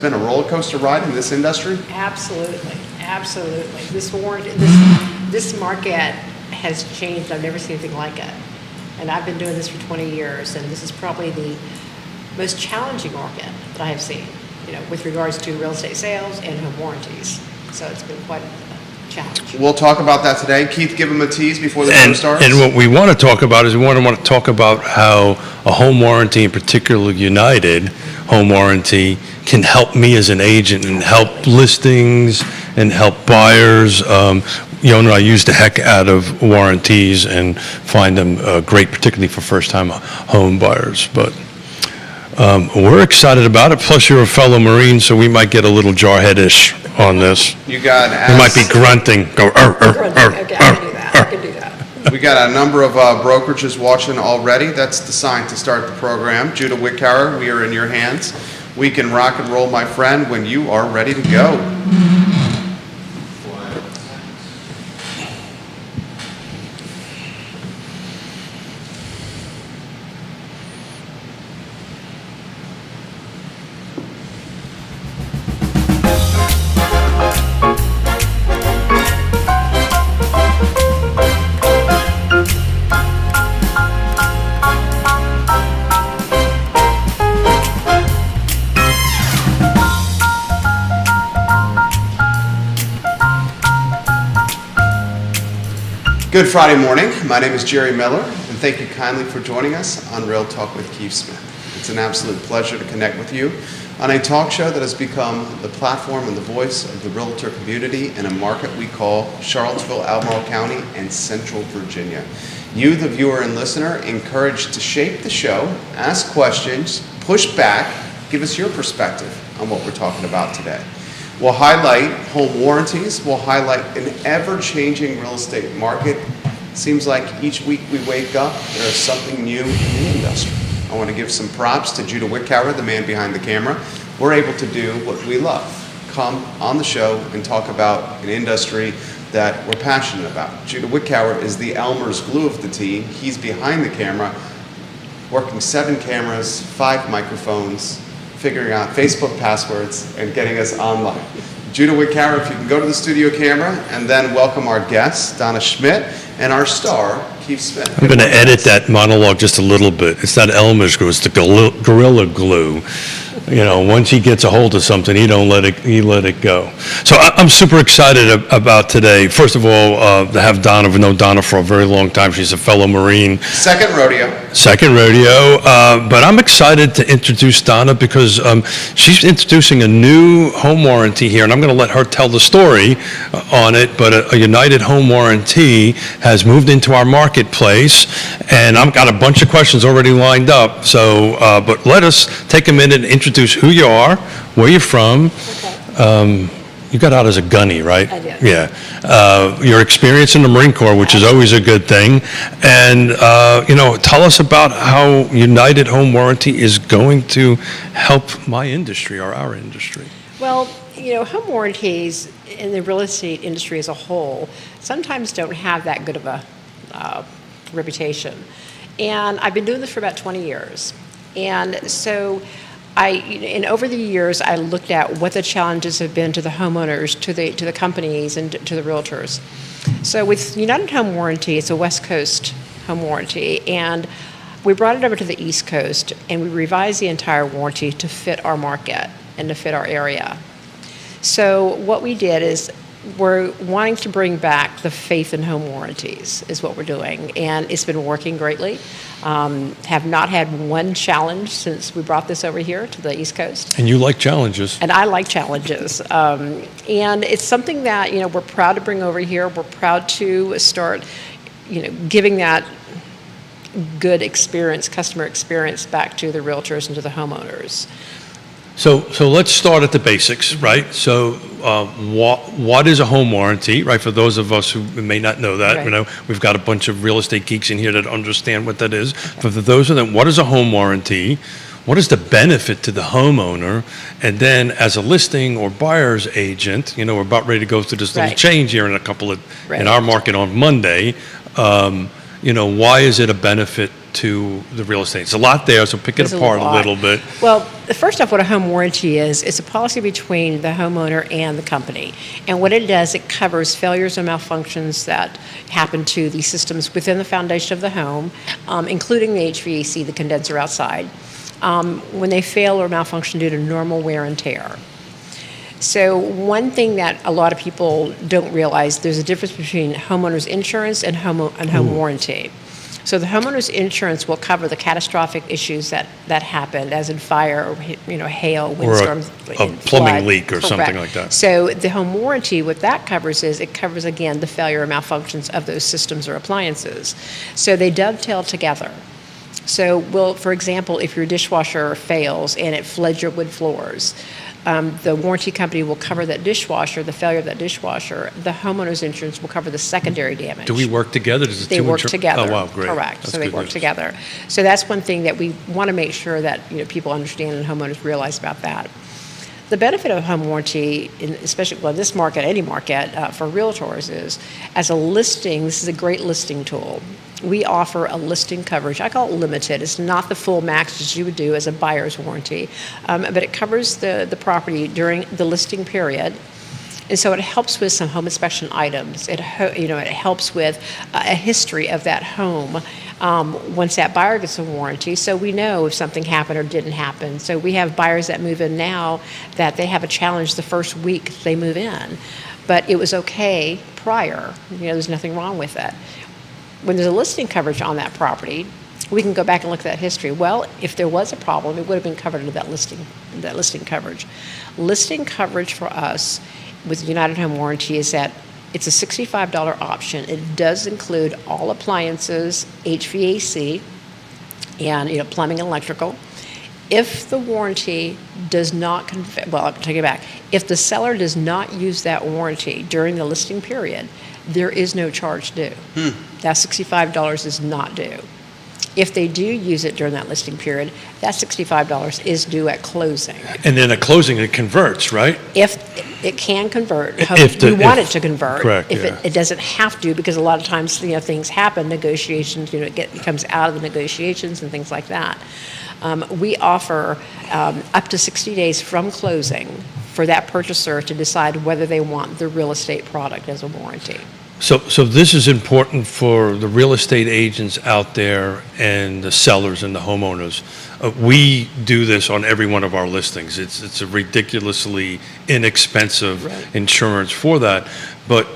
Been a roller coaster ride in this industry? Absolutely, absolutely. This market has changed. I've never seen anything like it. And I've been doing this for 20 years, and this is probably the most challenging market that I have seen, with regards to real estate sales and home warranties. So it's been quite a challenge. We'll talk about that today. Keith, give him a tease before the show starts. And what we want to talk about is we want to talk about how a home warranty, in particular United Home Warranty, can help me as an agent and help listings and help buyers. And I use the heck out of warranties and find them great, particularly for first-time home buyers. But we're excited about it. Plus, you're a fellow Marine, so we might get a little jarhead-ish on this. You got. We might be grunting. Go. Okay, I can do that. I can do that. We got a number of brokerages watching already. That's the sign to start the program. Judah Wickower, we are in your hands. We can rock and roll, my friend, when you are ready to go. Good Friday morning. My name is Jerry Miller, and thank you kindly for joining us on Real Talk with Keith Smith. It's an absolute pleasure to connect with you on a talk show that has become the platform and the voice of the realtor community in a market we call Charlottesville, Albemarle County, and Central Virginia. You, the viewer and listener, encouraged to shape the show, ask questions, push back, give us your perspective on what we're talking about today. We'll highlight home warranties. We'll highlight an ever-changing real estate market. Seems like each week we wake up, there is something new in the industry. I want to give some props to Judah Wickower, the man behind the camera. We're able to do what we love. Come on the show and talk about an industry that we're passionate about. Judah Wickower is the Elmer's glue of the team. He's behind the camera, working 7 cameras, 5 microphones, figuring out Facebook passwords, and getting us online. Judah Wickower, if you can go to the studio camera, and then welcome our guests, Donna Schmidt, and our star, Keith Smith. I'm going to edit that monologue just a little bit. It's not Elmer's glue, it's the Gorilla Glue. Once he gets a hold of something, he let it go. So I'm super excited about today. First of all, to have Donna. I've known Donna for a very long time. She's a fellow Marine. Second rodeo. But I'm excited to introduce Donna because she's introducing a new home warranty here, and I'm going to let her tell the story on it. But a United Home Warranty has moved into our marketplace, and I've got a bunch of questions already lined up. So, but let us take a minute and introduce who you are, where you're from. Okay. You got out as a gunny, right? I did. Yeah. Your experience in the Marine Corps, which is always a good thing. And, tell us about how United Home Warranty is going to help my industry or our industry. Well, home warranties in the real estate industry as a whole sometimes don't have that good of a reputation. And I've been doing this for about 20 years. And so and over the years, I looked at what the challenges have been to the homeowners, to the companies, and to the realtors. So with United Home Warranty, it's a West Coast home warranty, and we brought it over to the East Coast, and we revised the entire warranty to fit our market and to fit our area. So what we did is we're wanting to bring back the faith in home warranties is what we're doing, and it's been working greatly. Have not had one challenge since we brought this over here to the East Coast. And you like challenges. And I like challenges. And it's something that, we're proud to bring over here. We're proud to start, giving that good experience, customer experience back to the realtors and to the homeowners. So let's start at the basics, right? So what is a home warranty, right? For those of us who may not know that, Right. We've got a bunch of real estate geeks in here that understand what that is. But for those of them, what is a home warranty? What is the benefit to the homeowner? And then as a listing or buyer's agent, we're about ready to go through this little Right. change here in Right. in our market on Monday. Why is it a benefit to the real estate? It's a lot there, so pick it There's apart a lot. little bit. Well, first off, what a home warranty is, it's a policy between the homeowner and the company. And what it does, it covers failures and malfunctions that happen to the systems within the foundation of the home, including the HVAC, the condenser outside, when they fail or malfunction due to normal wear and tear. So one thing that a lot of people don't realize, there's a difference between homeowner's insurance and home warranty. So the homeowner's insurance will cover the catastrophic issues that happen, as in fire, or hail, windstorms, a and plumbing flood. leak or something Correct. like that. So the home warranty, what that covers is, it covers, again, the failure or malfunctions of those systems or appliances. So they dovetail together. So, for example, if your dishwasher fails and it floods your wood floors, the warranty company will cover that dishwasher, the failure of that dishwasher. The homeowner's insurance will cover the secondary damage. Do we work together? Does the They two work insur- together. Oh, wow, great. Correct. That's So they good work news. together. So that's one thing that we want to make sure that people understand and homeowners realize about that. The benefit of a home warranty, especially this market, any market, for realtors is, as a listing, this is a great listing tool. We offer a listing coverage. I call it limited. It's not the full max as you would do as a buyer's warranty, but it covers the property during the listing period. And so it helps with some home inspection items. It helps with a history of that home once that buyer gets a warranty, so we know if something happened or didn't happen. So we have buyers that move in now that they have a challenge the first week they move in, but it was okay prior. There's nothing wrong with it. When there's a listing coverage on that property, we can go back and look at that history. Well, if there was a problem, it would have been covered under that listing coverage. Listing coverage for us with United Home Warranty is that it's a $65 option. It does include all appliances, HVAC, and plumbing and electrical. If the warranty does not, I'll take it back. If the seller does not use that warranty during the listing period, there is no charge due. That $65 is not due. If they do use it during that listing period, that $65 is due at closing. And then at closing, it converts, right? If it can convert, If we want it to convert. Correct, If yeah. it doesn't have to, because a lot of times things happen, negotiations, it comes out of the negotiations and things like that. We offer up to 60 days from closing for that purchaser to decide whether they want the real estate product as a warranty. So this is important for the real estate agents out there and the sellers and the homeowners. We do this on every one of our listings. It's a ridiculously inexpensive Right. insurance for that. But,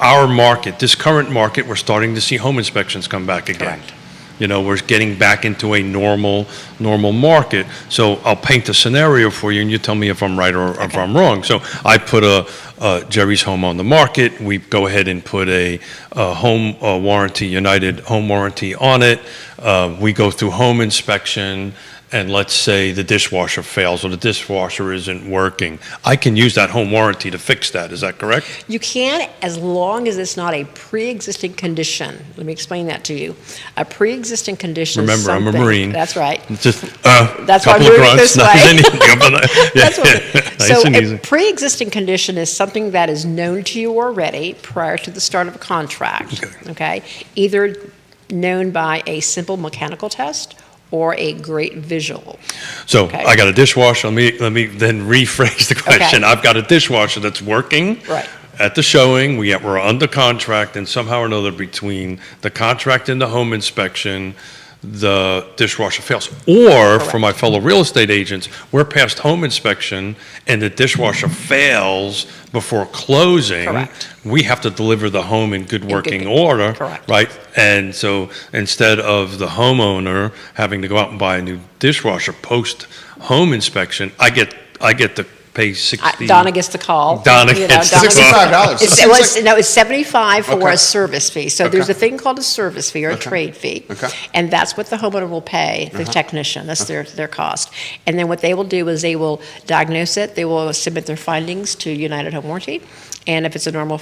our market, this current market, we're starting to see home inspections come back again. Correct. We're getting back into a normal market. So I'll paint a scenario for you, and you tell me if I'm right or if Okay. I'm wrong. So I put a Jerry's home on the market. We go ahead and put a home warranty, United Home Warranty on it. We go through home inspection, and let's say the dishwasher fails or the dishwasher isn't working. I can use that home warranty to fix that. Is that correct? You can, as long as it's not a pre-existing condition. Let me explain that to you. A pre-existing condition is Remember, I'm a something- Marine. That's right. Just That's why I'm couple of moving grunts, this nice way. and easy. That's what, Nice so and a easy. pre-existing condition is something that is known to you already prior to the start of a contract. Okay? Either known by a simple mechanical test or a great visual. So Okay. I got a dishwasher. Let me then rephrase the question. Okay. I've got a dishwasher that's working. Right. At the showing, we're under contract, and somehow or another between the contract and the home inspection, the dishwasher fails. Or for Correct. my fellow real estate agents, we're past home inspection and the dishwasher fails before closing. Correct. We have to deliver the home in good good working con- order. correct. Right? And so instead of the homeowner having to go out and buy a new dishwasher post home inspection, I get to pay 60. Donna gets the call. Donna gets the Donna call. $65. It's, Seems like- no, it's 75 for Okay. a service fee. So Okay. there's a thing called a service fee or a Okay. trade fee. Okay. And that's what the homeowner will pay the technician. That's their cost. And then what they will do is they will diagnose it. They will submit their findings to United Home Warranty. And if it's a normal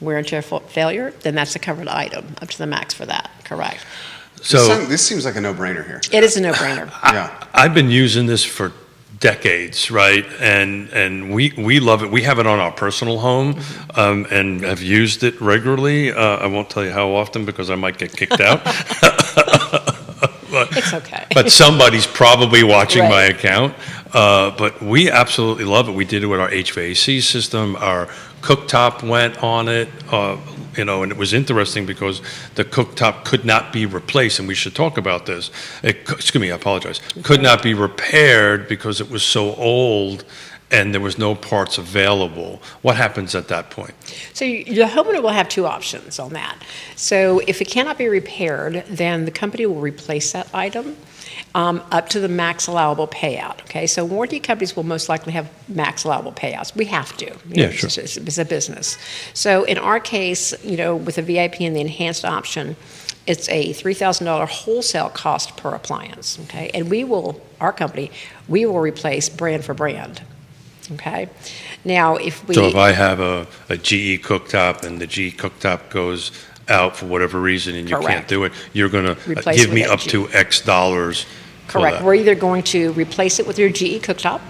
wear and tear failure, then that's a covered item up to the max for that. Correct. So This seems like a no-brainer here. It is a no-brainer. Yeah. I've been using this for decades, right? And we love it. We have it on our personal home, and have used it regularly. I won't tell you how often because I might get kicked out. It's okay. But somebody's probably watching my Right. account. But we absolutely love it. We did it with our HVAC system. Our cooktop went on it. And it was interesting because the cooktop could not be replaced, and we should talk about this. Excuse me, I apologize. Could not be repaired because it was so old and there was no parts available. What happens at that point? So the homeowner will have two options on that. So if it cannot be repaired, then the company will replace that item up to the max allowable payout. Okay, so warranty companies will most likely have max allowable payouts. We have to. Sure. It's a business. So in our case, with the VIP and the enhanced option, it's a $3,000 wholesale cost per appliance. Okay, and our company, we will replace brand for brand. Okay, now if I have a GE cooktop and the GE cooktop goes out for whatever reason and you can't Correct. do it, you're going to Replace give it me with up that to X dollars. for Correct. that. We're either going to replace it with your GE cooktop,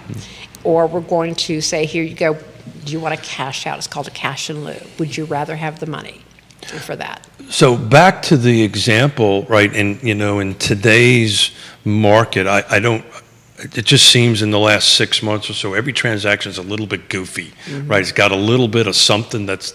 or we're going to say, here you go, do you want to cash out? It's called a cash in lieu. Would you rather have the money for that? So back to the example, right? And in today's market, I don't. It just seems in the last 6 months or so, every transaction is a little bit goofy, right? It's got a little bit of something that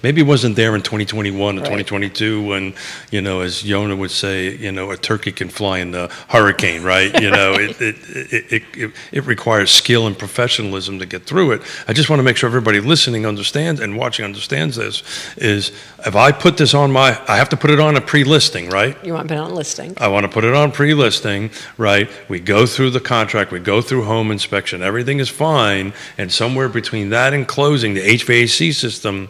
maybe wasn't there in 2021 or Right. 2022 when, as Yona would say, a turkey can fly in the hurricane, right? It requires skill and professionalism to get through it. I just want to make sure everybody listening understands and watching understands this, is if I put this on I have to put it on a pre-listing, right? You want to put it on a listing? I want to put it on pre-listing, right? We go through the contract, we go through home inspection, everything is fine, and somewhere between that and closing, the HVAC system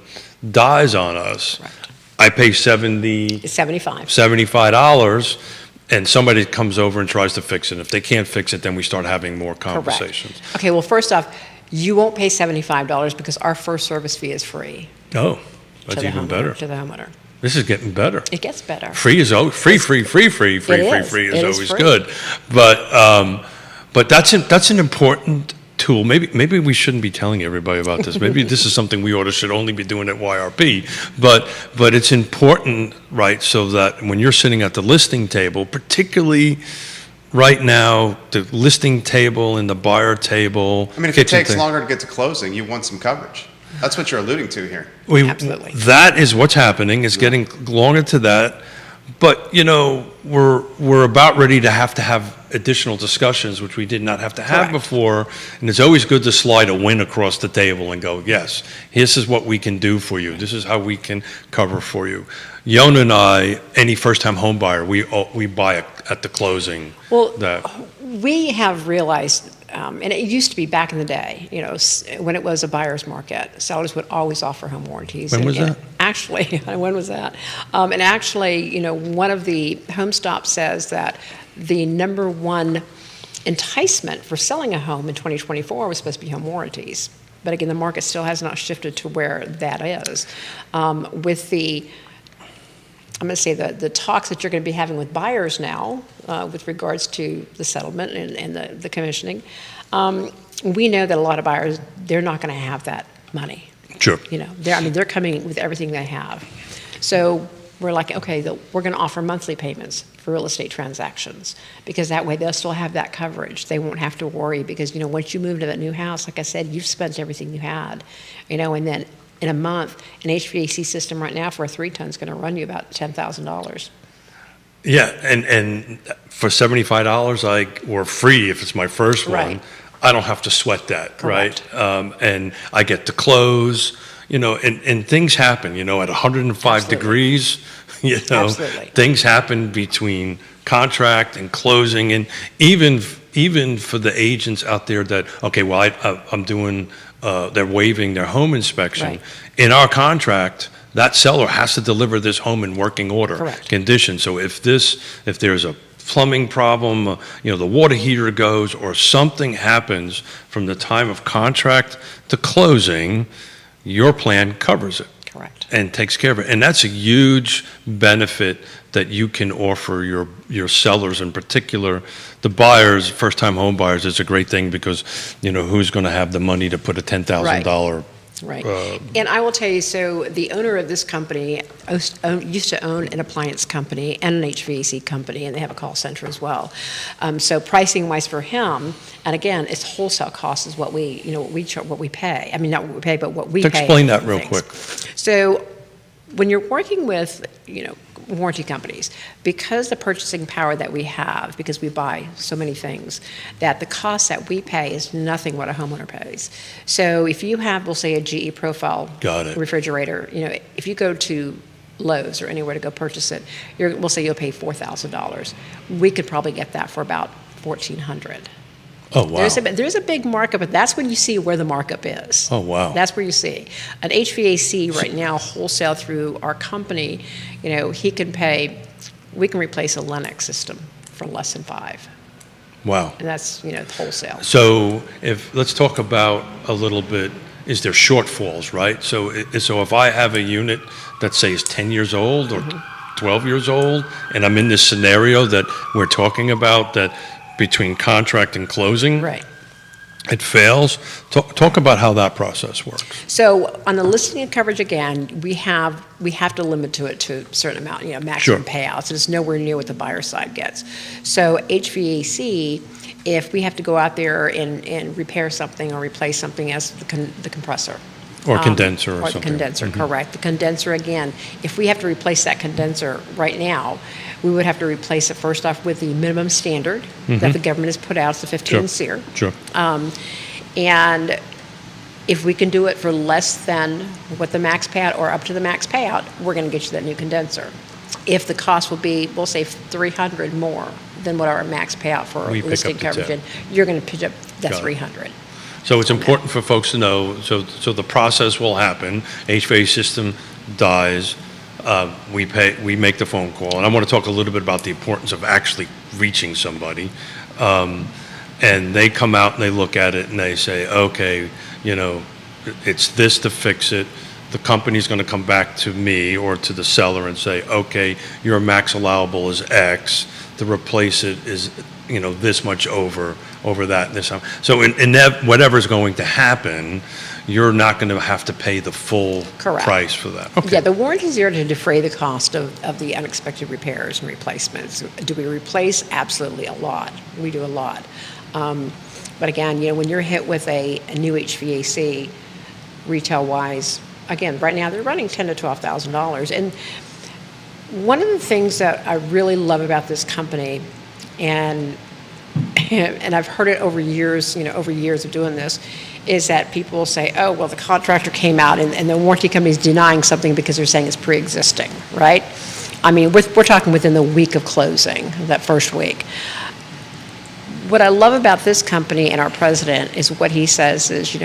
dies on us. Correct. I pay $75, It's 75. and somebody comes over and tries to fix it. If they can't fix it, then we start having more conversations. Correct. Okay, well, first off, you won't pay $75 because our first service fee is free. Oh, to that's the even homeowner- better. To the homeowner. This is getting better. It gets better. Free is always free is It is always free. good, but that's an important tool. Maybe we shouldn't be telling everybody about this. Maybe this is something we should only be doing at YRP. But it's important, right? So that when you're sitting at the listing table, particularly right now, the listing table and the buyer table. I mean, if it kitchen takes thing- longer to get to closing, you want some coverage. That's what you're alluding to here. Absolutely. That is what's happening. It's getting longer to that. But, we're about ready to have additional discussions, which we did not have to have Correct. before. And it's always good to slide a win across the table and go, yes, this is what we can do for you. This is how we can cover for you. Yona and I, any first-time home buyer, we buy at the closing. Well, That we have realized, and it used to be back in the day, when it was a buyer's market, sellers would always offer home warranties. When was that? Actually, when was that? And actually, one of the Home Stop says that the number one enticement for selling a home in 2024 was supposed to be home warranties. But again, the market still has not shifted to where that is. With the I'm going to say the talks that you're going to be having with buyers now with regards to the settlement and the commissioning, we know that a lot of buyers, they're not going to have that money. Sure. They're coming with everything they have. So we're like, okay, we're going to offer monthly payments for real estate transactions because that way they'll still have that coverage. They won't have to worry because, once you move to that new house, like I said, you've spent everything you had, and then in a month, an HVAC system right now for a 3-ton is going to run you about $10,000. Yeah, and for $75, or free if it's my first one, Right. I don't have to sweat that, Correct. right? And I get to close, and things happen, at 105 Absolutely. degrees, Absolutely. things happen between contract and closing, and even for the agents out there that, okay, well, I'm doing, they're waiving their home inspection. Right. In our contract, that seller has to deliver this home in working order Correct. condition. So if there's a plumbing problem, the water heater goes, or something happens from the time of contract to closing, your plan covers it. Correct. and takes care of it. And that's a huge benefit that you can offer your sellers, in particular the buyers, first-time home buyers. It's a great thing because, who's going to have the money to put a $10,000? Right. And I will tell you, so the owner of this company used to own an appliance company and an HVAC company, and they have a call center as well. So pricing-wise for him, and again, it's wholesale cost is what we pay. I mean, not what we pay, but what we pay. Explain that real things. quick. So when you're working with, warranty companies, because the purchasing power that we have, because we buy so many things, that the cost that we pay is nothing what a homeowner pays. So if you have, we'll say, a GE Profile Got it. refrigerator, if you go to Lowe's or anywhere to go purchase it, we'll say you'll pay $4,000. We could probably get that for about $1,400. Oh, wow. There's a big markup, but that's when you see where the markup is. Oh, wow. That's where you see. An HVAC right now, wholesale through our company, we can replace a Lennox system for less than $5,000. Wow. And that's, wholesale. So let's talk about a little bit, is there shortfalls, right? So if I have a unit that say is 10 years old or 12 years old, and I'm in this scenario that we're talking about, that between contract and closing, Right. it fails. Talk about how that process works. So on the listing and coverage, again, we have to limit it to a certain amount, maximum Sure. payouts. And it's nowhere near what the buyer side gets. So HVAC, if we have to go out there and repair something or replace something as the compressor. Or condenser or the something. condenser, correct. The condenser, again, if we have to replace that condenser right now, we would have to replace it first off with the minimum standard that the government has put out, it's the 15 SEER. Sure. And if we can do it for less than what the max payout or up to the max payout, we're going to get you that new condenser. If the cost will be, we'll say $300 more than what our max payout for We pick listing up the coverage, tab. and you're going to pick up that Got it. $300. So it's important for folks to know, so the process will happen, HVAC system dies, we make the phone call, and I want to talk a little bit about the importance of actually reaching somebody, and they come out and they look at it and they say, okay, it's this to fix it, the company's going to come back to me or to the seller and say, okay, your max allowable is X, to replace it is, this much over that and this time. So in that, whatever's going to happen, you're not going to have to pay the full Correct. price for that. Okay. Yeah, the warranty is there to defray the cost of the unexpected repairs and replacements. Do we replace? Absolutely, a lot. We do a lot. But again, when you're hit with a new HVAC, retail-wise, again, right now they're running $10,000 to $12,000. And one of the things that I really love about this company, and I've heard it over years, over years of doing this, is that people will say, oh, well, the contractor came out and the warranty company's denying something because they're saying it's pre-existing, right? I mean, we're talking within the week of closing, that first week. What I love about this company and our president is what he says is,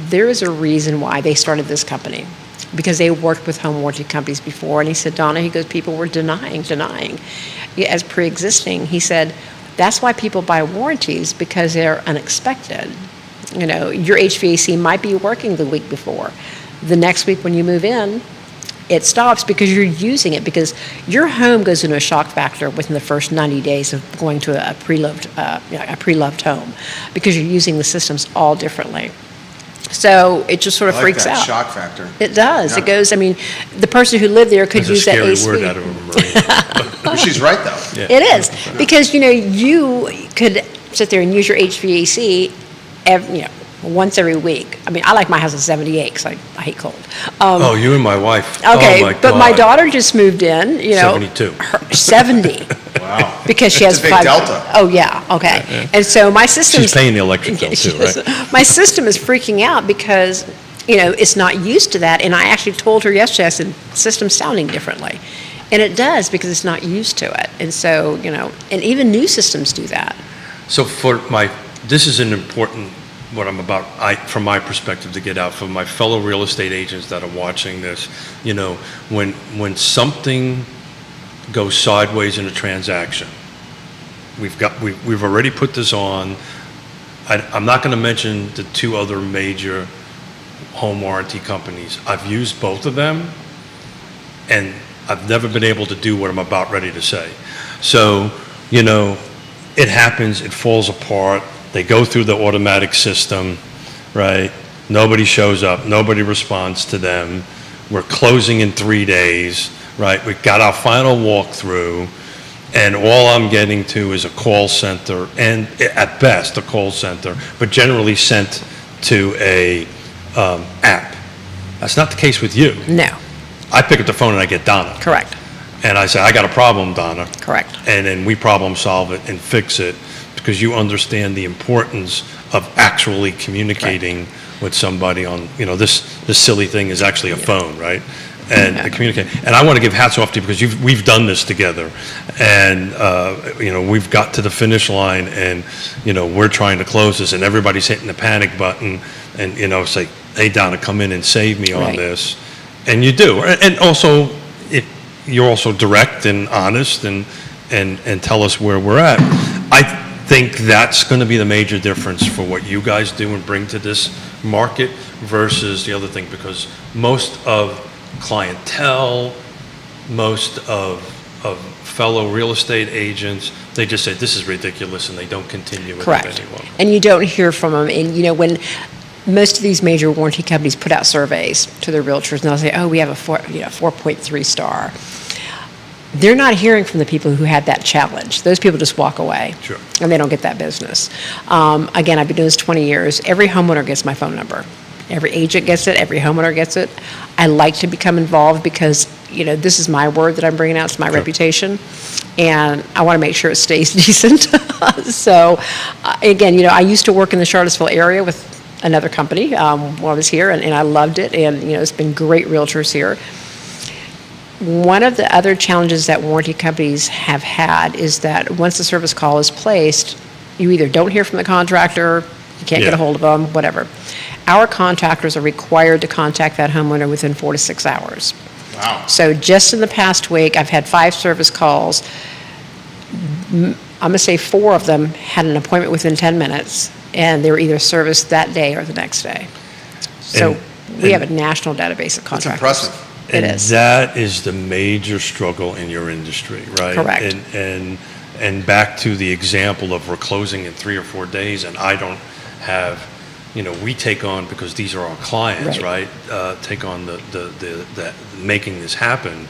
there is a reason why they started this company, because they worked with home warranty companies before. And he said, Donna, he goes, people were denying as pre-existing. He said, that's why people buy warranties, because they're unexpected. Your HVAC might be working the week before. The next week when you move in, it stops because you're using it, because your home goes into a shock factor within the first 90 days of going to a pre-loved home, because you're using the systems all differently. So it just sort of I like freaks that out. shock factor. It does. Yeah. It goes, the person who lived there could That's a use that scary AC. word out of a Marine. But she's right, though. Yeah. It is, because, you could sit there and use your HVAC once every week. I like my house at 78 because I hate cold. Oh, you and my wife. Okay, Oh, my but my God. daughter just moved in, 72. 70. Wow. Because she It's has a big 5. delta. Oh, yeah, okay. And so my system. She's paying the electric bill too, right? My system is freaking out because, it's not used to that. And I actually told her yesterday, I said, system's sounding differently. And it does, because it's not used to it. And so, and even new systems do that. So this is an important, what I'm about, from my perspective, to get out for my fellow real estate agents that are watching this. When something goes sideways in a transaction, we've already put this on. I'm not going to mention the two other major home warranty companies. I've used both of them, and I've never been able to do what I'm about ready to say. So, it happens, it falls apart, they go through the automatic system, right? Nobody shows up, nobody responds to them. We're closing in 3 days, right? We've got our final walkthrough, and all I'm getting to is a call center, and at best, a call center, but generally sent to a app. That's not the case with you. No, I pick up the phone and I get Donna. correct, And I say, I got a problem, Donna. correct. And then we problem solve it and fix it, because you understand the importance of actually communicating with somebody on, this silly thing is actually a phone, right? And Yeah. communicate. And I want to give hats off to you, because we've done this together. And, we've got to the finish line, and, we're trying to close this, and everybody's hitting the panic button and, say, hey, Donna, come in and save me on Right. this. And you do. And also, you're also direct and honest and tell us where we're at. I think that's going to be the major difference for what you guys do and bring to this market versus the other thing, because most of clientele, most of fellow real estate agents, they just say, this is ridiculous, and they don't continue with it Correct. anymore. And you don't hear from them. And, when most of these major warranty companies put out surveys to their realtors, and they'll say, oh, we have a 4.3 star. They're not hearing from the people who had that challenge. Those people just walk away. Sure. And they don't get that business. Again, I've been doing this 20 years. Every homeowner gets my phone number. Every agent gets it. Every homeowner gets it. I like to become involved because, this is my word that I'm bringing out. It's my reputation. And I want to make sure it stays decent. So, again, I used to work in the Charlottesville area with another company while I was here, and I loved it. And, it's been great realtors here. One of the other challenges that warranty companies have had is that once the service call is placed, you either don't hear from the contractor, you can't get a hold of them, whatever. Our contractors are required to contact that homeowner within 4 to 6 hours. Wow. So just in the past week, I've had 5 service calls. I'm going to say 4 of them had an appointment within 10 minutes, and they were either serviced that day or the next day. So we have a national database of That's contractors. impressive. It And is. that is the major struggle in your industry, right? Correct. And back to the example of we're closing in 3 or 4 days, and I don't have, we take on, because these are our clients, Right. right? Take on the making this happen,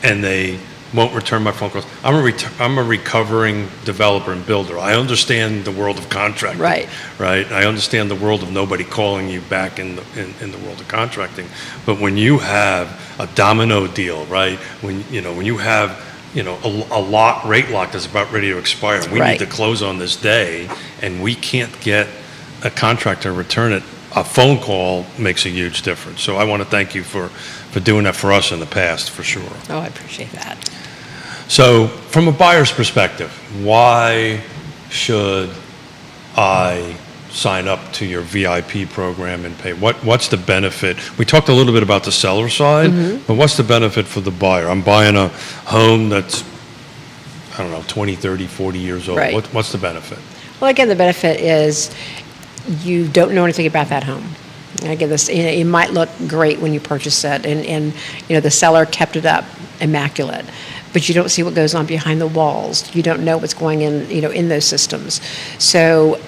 and they won't return my phone calls. I'm a recovering developer and builder. I understand the world of contracting. Right. Right? I understand the world of nobody calling you back in the world of contracting. But when you have a domino deal, right? When you have a rate lock that's about ready to expire, and we Right. need to close on this day, and we can't get a contractor to return it, a phone call makes a huge difference. So I want to thank you for doing that for us in the past, for sure. Oh, I appreciate that. So from a buyer's perspective, why should I sign up to your VIP program and pay? What's the benefit? We talked a little bit about the seller side, but what's the benefit for the buyer? I'm buying a home that's, 20, 30, 40 years old. Right. What's the benefit? Well, again, the benefit is you don't know anything about that home. And again, it might look great when you purchase it, and the seller kept it up immaculate, but you don't see what goes on behind the walls. You don't know what's going in, in those systems. So,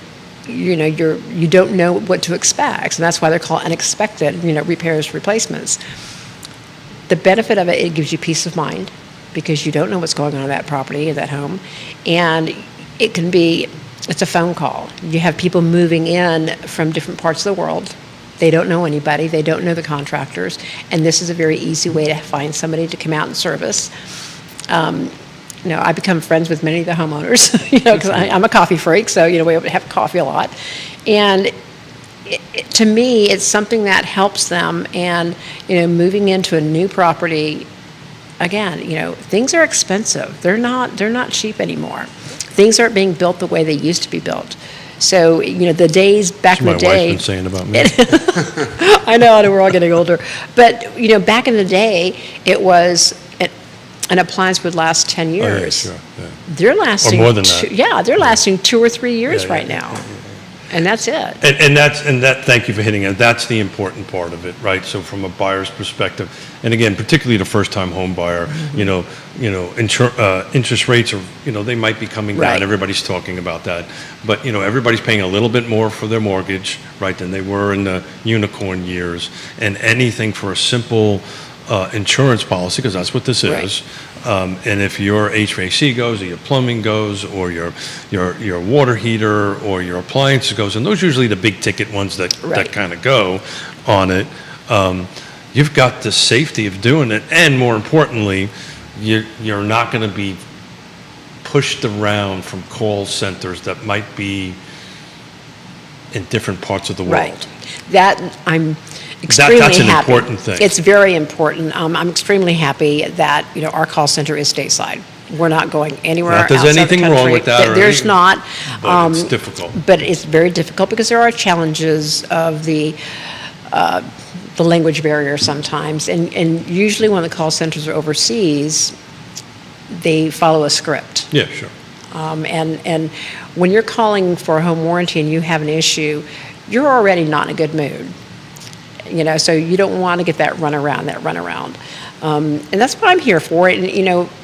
you don't know what to expect, and that's why they're called unexpected, repairs, replacements. The benefit of it, it gives you peace of mind because you don't know what's going on in that property, in that home, and it's a phone call. You have people moving in from different parts of the world. They don't know anybody. They don't know the contractors. And this is a very easy way to find somebody to come out and service. I become friends with many of the homeowners, because I'm a coffee freak. So, we have coffee a lot. And to me, it's something that helps them. And, moving into a new property, again, things are expensive. They're not cheap anymore. Things aren't being built the way they used to be built. So, the days back in the day. My wife's been saying about me. I know, we're all getting older. But, back in the day, it was an appliance would last 10 years. Oh, yeah, sure. Yeah. They're lasting. Or more than that. They're lasting 2 or 3 years Yeah, right yeah, now. yeah, And that's it. Thank you for hitting it. That's the important part of it, right? So from a buyer's perspective, and again, particularly the first-time home buyer, interest rates are, they might be coming down. Right. Everybody's talking about that. But, everybody's paying a little bit more for their mortgage, right, than they were in the unicorn years. And anything for a simple insurance policy, because that's what this Right. is. And if your HVAC goes, or your plumbing goes, or your water heater, or your appliances goes, and those are usually the big ticket ones that Right. kind of go on it, you've got the safety of doing it, and more importantly, you're not going to be pushed around from call centers that might be in different parts of the world. Right. That I'm extremely that's an happy. important thing. It's very important. I'm extremely happy that our call center is stateside. We're not going anywhere Not that outside there's anything the country. wrong with that or There's anything, not. But it's difficult. But it's very difficult because there are challenges of the language barrier sometimes, and usually when the call centers are overseas, they follow a script. Yeah, sure. And when you're calling for a home warranty and you have an issue, you're already not in a good mood. So you don't want to get that runaround. And that's what I'm here for. And,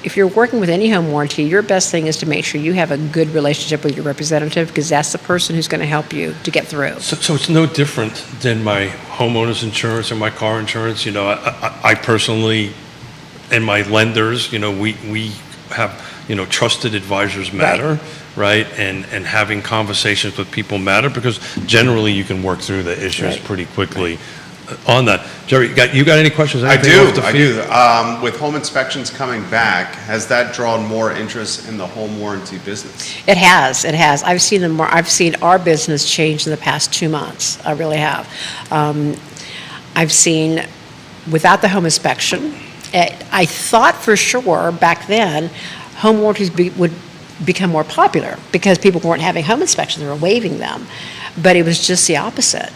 if you're working with any home warranty, your best thing is to make sure you have a good relationship with your representative, because that's the person who's going to help you to get through. So it's no different than my homeowner's insurance or my car insurance. I personally, and my lenders, we have, trusted advisors matter, right? And having conversations with people matter, because generally you can work through the issues Right. pretty quickly. On that, Jerry, you got any questions? I Anything do. off the I field? do. With home inspections coming back, has that drawn more interest in the home warranty business? It has. I've seen our business change in the past 2 months. I really have. I've seen, without the home inspection, I thought for sure back then home warranties would become more popular because people weren't having home inspections, they were waiving them. But it was just the opposite.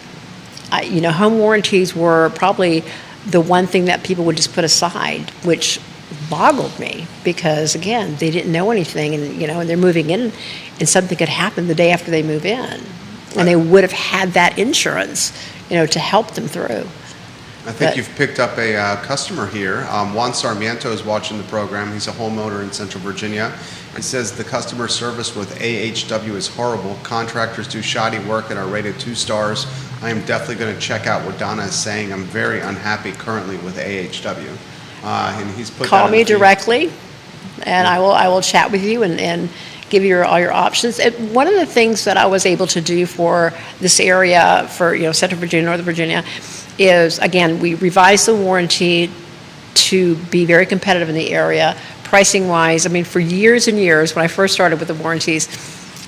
Home warranties were probably the one thing that people would just put aside, which boggled me because, again, they didn't know anything, and they're moving in, and something could happen the day after they move in, and they would have had that insurance, to help them through. I think But- you've picked up a customer here. Juan Sarmiento is watching the program. He's a homeowner in Central Virginia. He says the customer service with AHW is horrible. Contractors do shoddy work and are rated 2 stars. I am definitely going to check out what Donna is saying. I'm very unhappy currently with AHW. And he's put Call that in me a few- directly, and I will chat with you and give you all your options. One of the things that I was able to do for this area, for Central Virginia, Northern Virginia, is, again, we revised the warranty to be very competitive in the area, pricing wise. I mean, for years and years, when I first started with the warranties,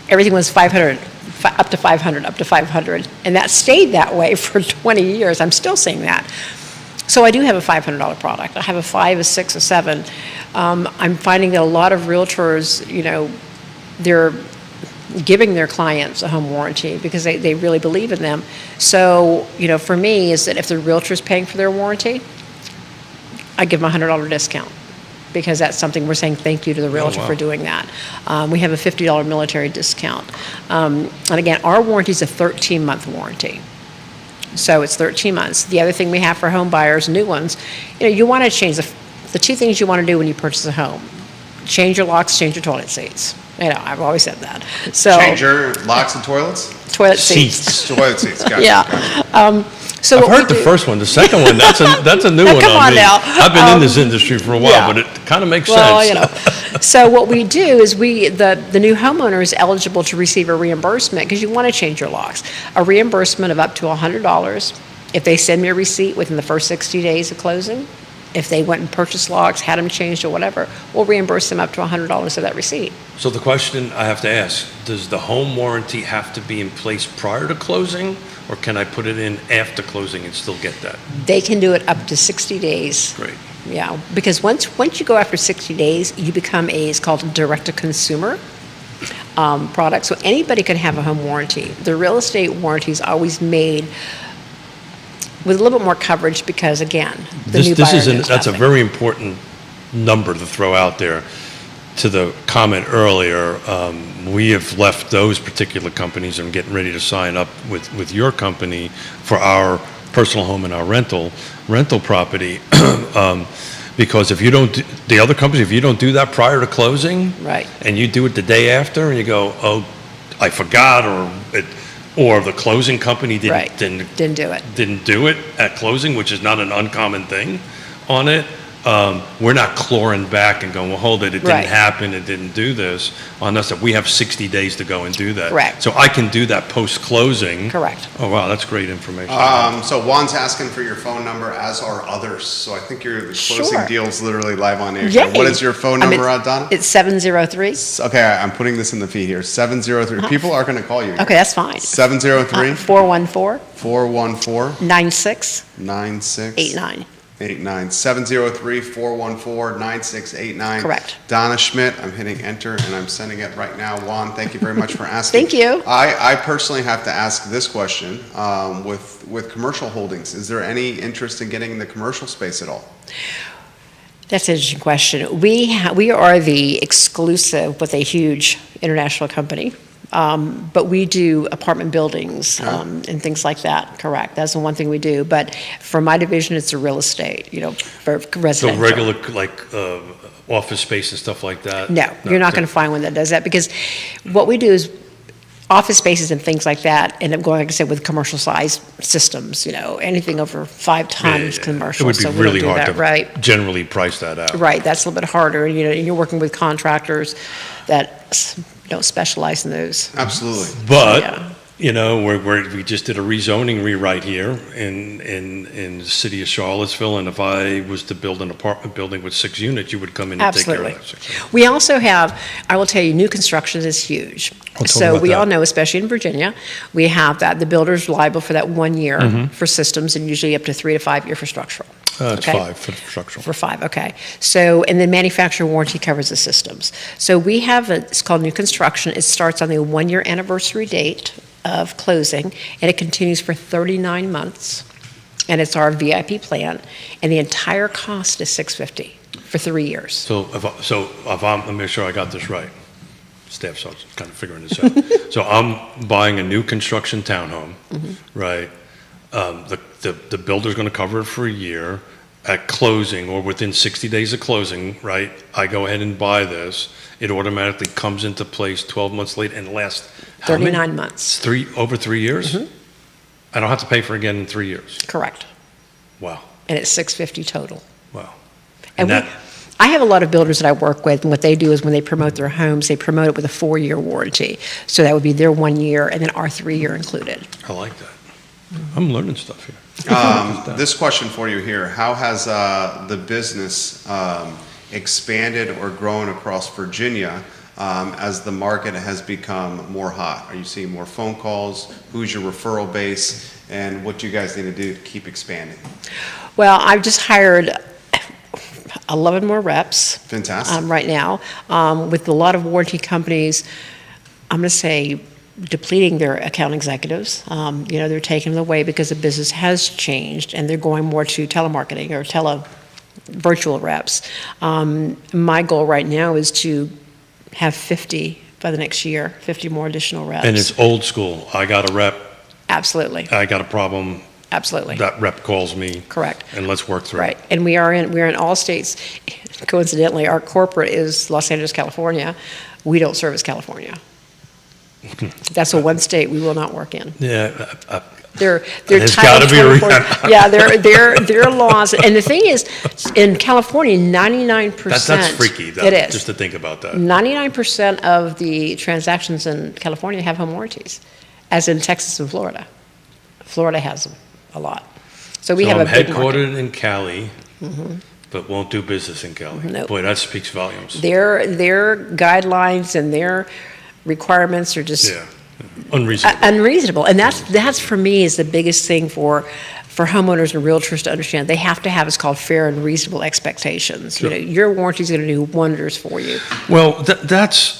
everything was 500, up to 500, up to 500, and that stayed that way for 20 years. I'm still seeing that. So I do have a $500 product. I have a 5, a 6, a 7. I'm finding that a lot of realtors, they're giving their clients a home warranty because they really believe in them. So, for me, is that if the realtor's paying for their warranty, I give them a $100 discount because that's something we're saying thank you to the realtor wow. for doing that. We have a $50 military discount. And again, our warranty is a 13-month warranty. So it's 13 months. The other thing we have for home buyers, new ones, you want to change the 2 things you want to do when you purchase a home: change your locks, change your toilet seats. I've always said that. So Change your locks and toilets? toilet seats. Seats. Toilet seats, gotcha. Yeah. Gotcha. So I've what we heard the do- first one. The second one, that's a new Now, one come on on me. now. I've been in this industry for a while, yeah. but it kind of makes Well, sense. So what we do is the new homeowner is eligible to receive a reimbursement because you want to change your locks. A reimbursement of up to $100 if they send me a receipt within the first 60 days of closing. If they went and purchased locks, had them changed or whatever, we'll reimburse them up to $100 of that receipt. So the question I have to ask, does the home warranty have to be in place prior to closing, or can I put it in after closing and still get that? They can do it up to 60 days. Great. Yeah, because once you go after 60 days, you become it's called a direct-to-consumer product. So anybody can have a home warranty. The real estate warranty is always made with a little bit more coverage because, again, the new buyer knows That's a nothing. very important number to throw out there. to the comment earlier, we have left those particular companies and getting ready to sign up with your company for our personal home and our rental property. Because if you don't, the other companies, if you don't do that prior to closing, Right. and you do it the day after, and you go, oh, I forgot, or the closing company Right. didn't Didn't do it. at closing, which is not an uncommon thing on it, we're not clawing back and going, well, hold it, it Right. didn't happen, it didn't do this, on us, that we have 60 days to go and do that. Correct. So I can do that post-closing. Correct. Oh, wow, that's great information. So Juan's asking for your phone number, as are others. So I think the closing Sure. deal's literally live on air. Yay. What is your phone number, Donna? It's 703. Okay, I'm putting this in the feed here. 703. People are going to call you. Okay, that's fine. 703 414 414 9689. 9689. 703 414 9689. Correct. Donna Schmidt, I'm hitting enter and I'm sending it right now. Juan, thank you very much for asking. Thank you. I personally have to ask this question with commercial holdings. Is there any interest in getting in the commercial space at all? That's an interesting question. We are the exclusive with a huge international company, but we do apartment buildings and things like that, correct. That's the one thing we do. But for my division, it's the real estate, for So residential. regular, office space and stuff like that? No, you're not going to find one that does that, because what we do is office spaces and things like that end up going, like I said, with commercial size systems, anything over 5 tons commercial. It would be so we don't really do hard that, to right. generally price that out. Right, that's a little bit harder, and you're working with contractors that don't specialize in those. Absolutely. But, Yeah. we just did a rezoning rewrite here in the city of Charlottesville, and if I was to build an apartment building with 6 units, you would come in and take care of Absolutely. that 6 units. We also have, I will tell you, new construction is huge. talk So about we all that. know, especially in Virginia, we have that, the builder's liable for that 1 year Mm-hmm. for systems, and usually up to 3 to 5 year for structural. It's Okay? 5 for structural. For 5, okay. So, and then manufacturer warranty covers the systems. So we have, it's called new construction. It starts on the 1-year anniversary date of closing, and it continues for 39 months. And it's our VIP plan, and the entire cost is $650 for 3 years. So if I'm, let me make sure I got this right. Staff's kind of figuring this out. So I'm buying a new construction townhome, right? The builder's going to cover it for a year. At closing, or within 60 days of closing, right, I go ahead and buy this. It automatically comes into place 12 months later and lasts how many? 39 months, Over 3 years? I don't have to pay for it again in 3 years. correct. Wow, And it's $650 total. wow. And that- I have a lot of builders that I work with, and what they do is when they promote their homes, they promote it with a 4-year warranty. So that would be their 1 year, and then our 3-year included. I like that. I'm learning stuff here. This question for you here. How has the business expanded or grown across Virginia as the market has become more hot? Are you seeing more phone calls? Who's your referral base? And what do you guys need to do to keep expanding? Well, I've just hired 11 more reps. Fantastic. Right now, with a lot of warranty companies, I'm going to say depleting their account executives. They're taking them away because the business has changed, and they're going more to telemarketing or virtual reps. My goal right now is to have 50 by the next year, 50 more additional reps. And it's old school. I got a rep, Absolutely, I got a problem, absolutely. that rep calls me. Correct. And let's work through it. Right, and we're in all states. Coincidentally, our corporate is Los Angeles, California. We don't service California. That's the one state we will not work in. Yeah, They're There's Title gotta be a 24 yeah, their laws. And the thing is, in California, 99%. that's freaky, It is. just to think about that. 99% of the transactions in California have home warranties, as in Texas and Florida. Florida has them a lot. So we So have I'm a big market. headquartered in Cali, but won't do business in Cali. Nope. Boy, that speaks volumes. Their guidelines and their requirements are just Yeah, unreasonable. unreasonable. And that's for me is the biggest thing for homeowners and realtors to understand. They have to have what's called fair and reasonable expectations. Sure. Your warranty is going to do wonders for you. Well, that's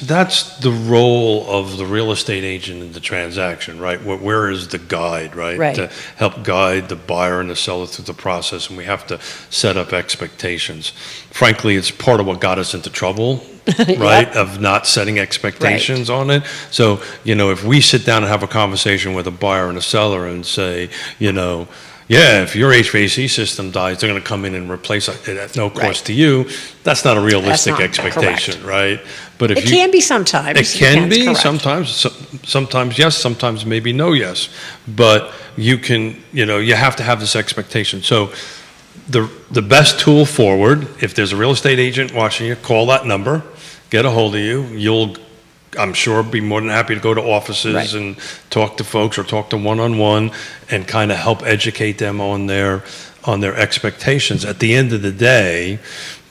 the role of the real estate agent in the transaction, right? Where is the guide, right? Right. To help guide the buyer and the seller through the process, and we have to set up expectations. Frankly, it's part of what got us into trouble right? Yep. Of not setting expectations on it. So, if we sit down and have a conversation with a buyer and a seller and say, yeah, if your HVAC system dies, they're going to come in and replace it at no cost Right. to you. That's not a realistic not expectation, right? But if It can be sometimes. it can Depends, be correct. sometimes yes, sometimes maybe no yes. But you have to have this expectation. So the best tool forward, if there's a real estate agent watching you, call that number, get a hold of you. You'll, I'm sure, be more than happy to go to offices Right. and talk to folks or talk to one-on-one and kind of help educate them on their expectations. At the end of the day,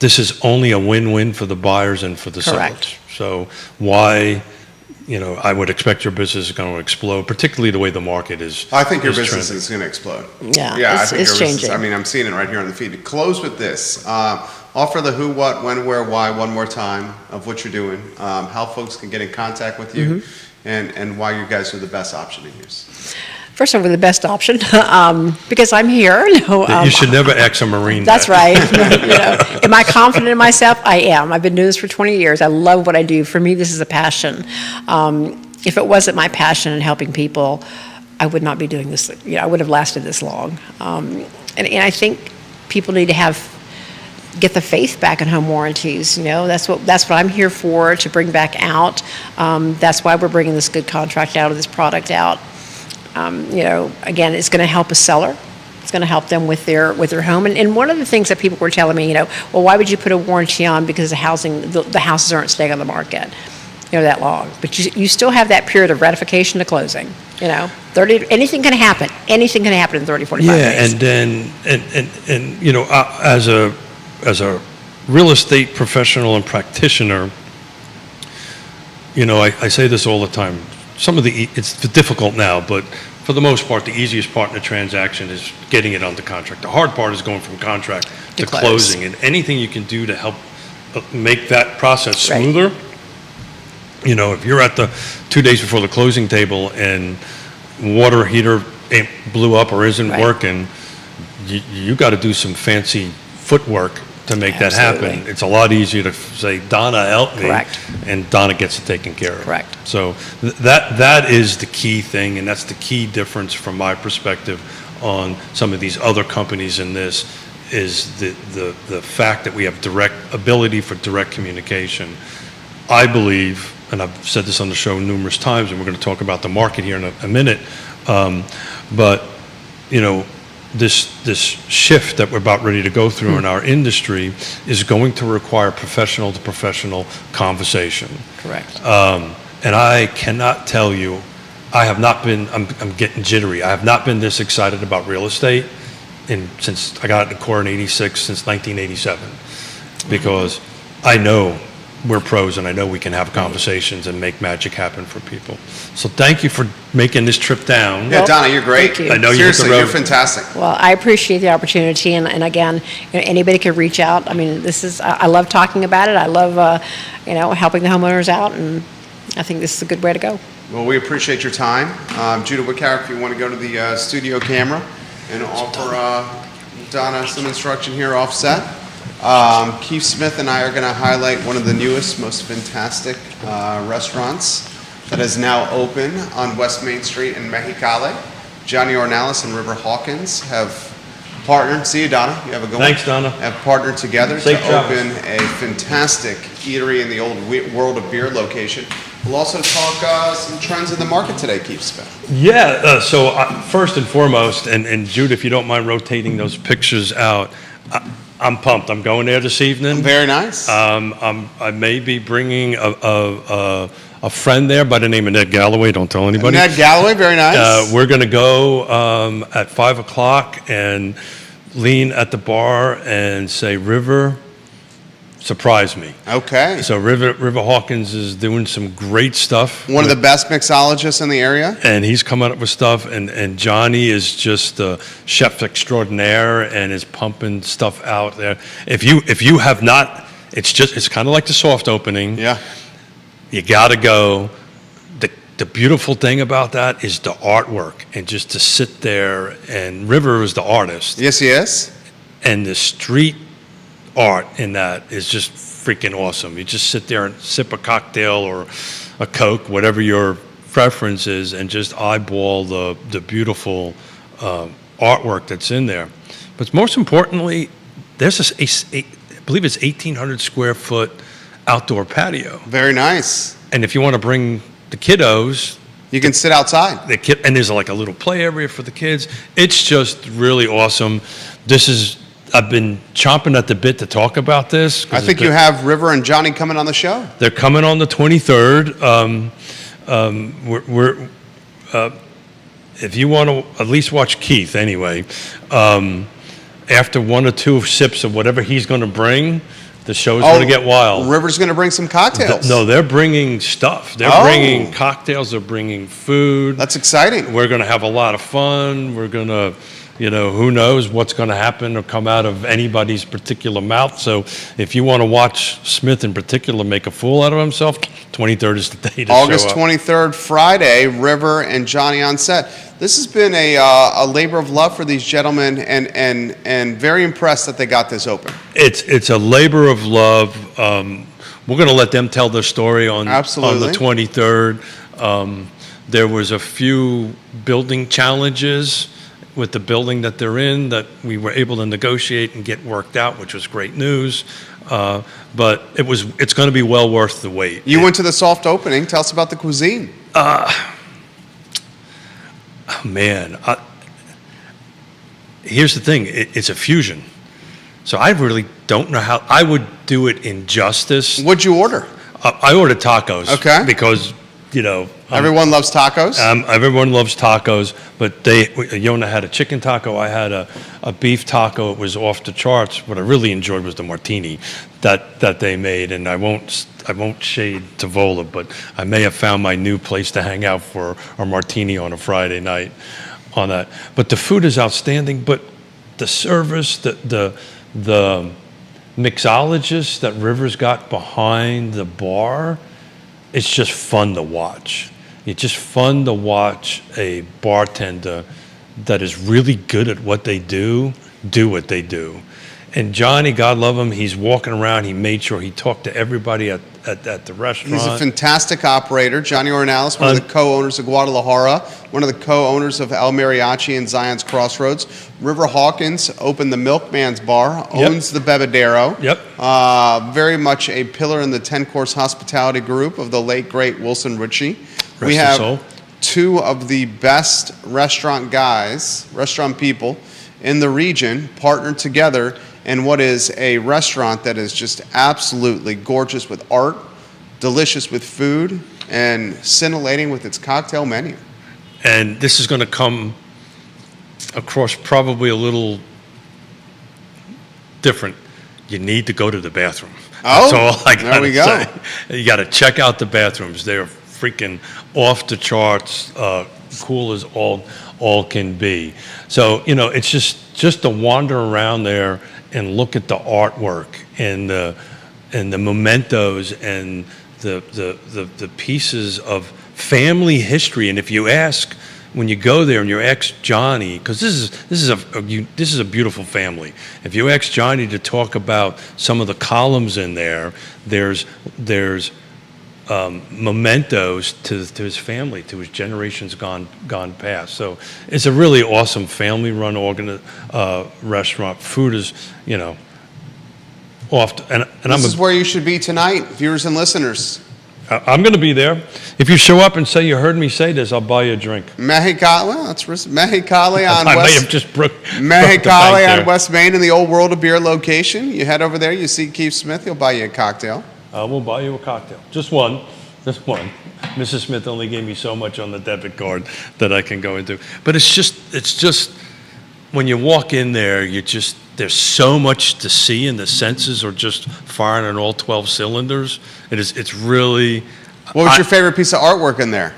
this is only a win-win for the buyers and for the Correct. sellers. So why, I would expect your business is going to explode, particularly the way the market is. I think your is business trending. is going to explode. Yeah, I it's think your business. changing. I mean, I'm seeing it right here on the feed. Close with this. Offer the who, what, when, where, why one more time of what you're doing, how folks can get in contact with you, Mm-hmm. and why you guys are the best option to use. First of all, we're the best option, because I'm here. You should never ex a Marine. That's that. right. Am I confident in myself? I am. I've been doing this for 20 years. I love what I do. For me, this is a passion. If it wasn't my passion in helping people, I would not be doing this. I would have lasted this long. And I think people need to get the faith back in home warranties. That's what I'm here for, to bring back out. That's why we're bringing this good contract out, or this product out. Again, it's going to help a seller. It's going to help them with their home. And one of the things that people were telling me, well, why would you put a warranty on? Because the houses aren't staying on the market, that long. But you still have that period of ratification to closing. anything can happen. Anything can happen in 30, 45 days. Yeah, and then as a real estate professional and practitioner, I say this all the time. It's difficult now, but for the most part, the easiest part in a transaction is getting it under contract. The hard part is going from contract to close. closing, and anything you can do to help make that process Right. smoother. If you're at the 2 days before the closing table and water heater blew up or isn't Right. working, you got to do some fancy footwork to make that happen. Absolutely. It's a lot easier to say, Donna, help me. Correct. And Donna gets it taken care of. Correct. So that is the key thing, and that's the key difference from my perspective on some of these other companies in this, is the fact that we have ability for direct communication. I believe, and I've said this on the show numerous times, and we're going to talk about the market here in a minute, but this shift that we're about ready to go through in our industry is going to require professional to professional conversation. Correct. And I cannot tell you, I'm getting jittery. I have not been this excited about real estate since I got into Core in '86, since 1987, because I know we're pros, and I know we can have conversations and make magic happen for people. So thank you for making this trip down. Yeah, Donna, you're great. thank you. I know you hit the Seriously, road. you're fantastic. Well, I appreciate the opportunity, and again, anybody can reach out. I mean, I love talking about it. I love, helping the homeowners out, and I think this is a good way to go. Well, we appreciate your time. Judah Wickower, if you want to go to the studio camera and offer Donna some instruction here offset. Keith Smith and I are going to highlight one of the newest, most fantastic restaurants that is now open on West Main Street in Mexicali. Johnny Ornelas and River Hawkins have partnered. See you, Donna. You have a good one. Thanks, Donna. Have partnered together Safe to travels. open a fantastic eatery in the old World of Beer location. We'll also talk some trends in the market today, Keith Smith. Yeah, so first and foremost, and Jude, if you don't mind rotating those pictures out, I'm pumped. I'm going there this evening. Very nice. I may be bringing a friend there by the name of Ned Galloway. Don't tell anybody. Ned Galloway, very nice. We're going to go at 5 o'clock and lean at the bar and say, River, surprise me. Okay. So River Hawkins is doing some great stuff. One of the best mixologists in the area. And he's coming up with stuff, and Johnny is just a chef extraordinaire and is pumping stuff out there. If you have not, it's kind of like the soft opening. Yeah. You got to go. The beautiful thing about that is the artwork, and just to sit there, and River is the artist, Yes, he is. and the street art in that is just freaking awesome. You just sit there and sip a cocktail or a Coke, whatever your preference is, and just eyeball the beautiful artwork that's in there. But most importantly, there's I believe it's 1,800 square foot outdoor patio. Very nice. And if you want to bring the kiddos, You can sit outside. and there's like a little play area for the kids. It's just really awesome. I've been chomping at the bit to talk about this. I think you have River and Johnny coming on the show. They're coming on the 23rd. If you want to at least watch Keith anyway, after one or two sips of whatever he's going to bring, the show's going to get wild. River's going to bring some cocktails. No, they're bringing stuff. They're bringing cocktails. They're bringing food. That's exciting. We're going to have a lot of fun. We're going to, who knows what's going to happen or come out of anybody's particular mouth. So if you want to watch Smith in particular make a fool out of himself, 23rd is the day to August show up. 23rd, Friday, River and Johnny on set. This has been a labor of love for these gentlemen, and very impressed that they got this open. It's a labor of love. We're going to let them tell their story on the Absolutely. 23rd. There was a few building challenges with the building that they're in that we were able to negotiate and get worked out, which was great news. But it's going to be well worth the wait. You went to the soft opening. Tell us about the cuisine. Man, here's the thing. It's a fusion. So I really don't know how I would do it in justice. What'd you order? I ordered tacos. Okay. Because, Everyone loves tacos. everyone loves tacos, but Yona had a chicken taco. I had a beef taco. It was off the charts. What I really enjoyed was the martini that they made, and I won't shade Tavola, but I may have found my new place to hang out for a martini on a Friday night on that. But the food is outstanding, but the service, the mixologist that Rivers got behind the bar, it's just fun to watch. It's just fun to watch a bartender that is really good at what they do what they do. And Johnny, God love him, he's walking around. He made sure he talked to everybody at the restaurant. He's a fantastic operator. Johnny Ornelas, one of the co-owners of Guadalajara, one of the co-owners of El Mariachi and Zion's Crossroads. River Hawkins opened the Milkman's Bar, owns the Bebedero. Yep. Very much a pillar in the 10-course hospitality group of the late, great Wilson Ritchie. Rest his soul. Two of the best restaurant people in the region partnered together in what is a restaurant that is just absolutely gorgeous with art, delicious with food, and scintillating with its cocktail menu. And this is going to come across probably a little different. You need to go to the bathroom. Oh, that's all I there we go. say. You got to check out the bathrooms. They're freaking off the charts, cool as all can be. So it's just to wander around there and look at the artwork and the mementos and the pieces of family history. And if you ask, when you go there and you ask Johnny, because this is a beautiful family. If you ask Johnny to talk about some of the columns in there, there's mementos to his family, to his generations gone past. So it's a really awesome family-run restaurant. Food is, This is where you should be tonight, viewers and listeners. I'm going to be there. If you show up and say you heard me say this, I'll buy you a drink. Mexicali on I may West. have just broke the Mexicali bank on there. West Main in the Old World of Beer location. You head over there, you see Keith Smith, he'll buy you a cocktail. I will buy you a cocktail. Just one. Mrs. Smith only gave me so much on the debit card that I can go into. But it's just when you walk in there, there's so much to see, and the senses are just firing on all 12 cylinders. It's really. What was your favorite piece of artwork in there?